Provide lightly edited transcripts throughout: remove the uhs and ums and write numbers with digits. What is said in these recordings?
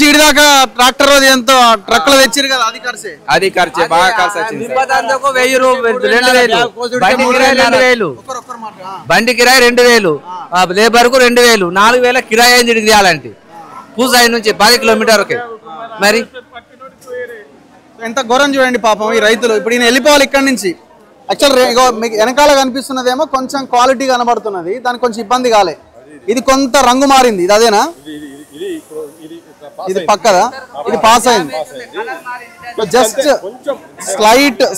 ఇడి దాకా ట్రాక్టర్ ఎంతో ట్రక్ లో తెచ్చిరు కదా, అది ఖర్చే. అది ఖర్చే, బాగా ఖర్చు వచ్చింది. 1000 2000 బండి కిరాయి 2000 బండి కిరాయి 2000 లేబర్ కు 2000 4000 కిరాయి అయింది ఇడికి తీయాలంటే పూసాయి నుంచి 10 కిలోమీటర్కి. మరి ఎంత ఘోరం చూడండి పాపం ఈ రైతులు. ఇప్పుడు ఈయన వెళ్ళిపోవాలి ఇక్కడ నుంచి. యాక్చువల్ మీకు వెనకాల కనిపిస్తున్నదేమో కొంచెం క్వాలిటీ కనబడుతున్నది, దానికి కొంచెం ఇబ్బంది కాలే. ఇది కొంత రంగు మారింది, ఇది అదేనా? ఇది పక్కదా, ఇది పాస్ అయింది. జస్ట్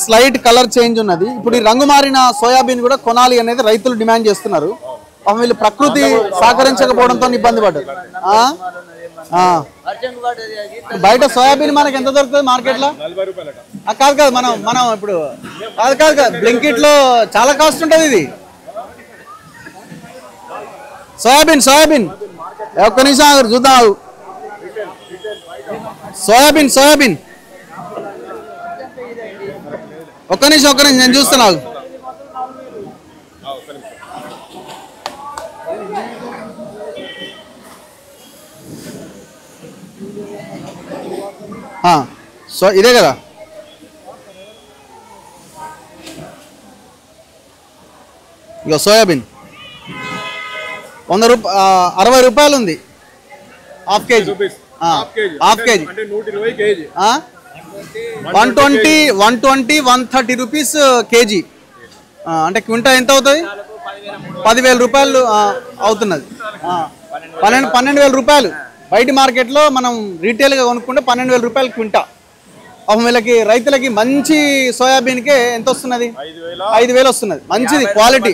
స్లైట్ కలర్ చేంజ్ ఉన్నది. ఇప్పుడు ఈ రంగు మారిన సోయాబీన్ కూడా కొనాలి అనేది రైతులు డిమాండ్ చేస్తున్నారు. వీళ్ళు ప్రకృతి సహకరించకపోవడంతో ఇబ్బంది పడ్డారు. బయట సోయాబీన్ మనకి ఎంత దొరుకుతుంది మార్కెట్ లో? కాదు కాదు, మనం ఇప్పుడు కాదు బ్లింకిట్ లో చాలా కాస్ట్ ఉంటుంది ఇది. సోయాబీన్ ఒక్క నిమిషం చూద్దాం. సోయాబీన్ ఒక్క నిమిషం నేను చూస్తున్నా. ఇదే కదా, ఇక సోయాబీన్ 60 రూపాయలు ఉంది హాఫ్ కేజీ. 120 130 rupees KG. అంటే క్వింటా ఎంత అవుతుంది? 10,000 రూపాయలు అవుతున్నది. 12,000 రూపాయలు. బయట మార్కెట్లో మనం రీటైల్గా కొనుక్కుంటే 12,000 రూపాయలు క్వింటా. వీళ్ళకి రైతులకి మంచి సోయాబీన్కే ఎంత వస్తున్నది? 5,000 వస్తున్నది. మంచిది క్వాలిటీ.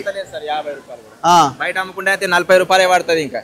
బయట అమ్ముకుంటే అయితే 40 రూపాయలే పడుతుంది ఇంకా.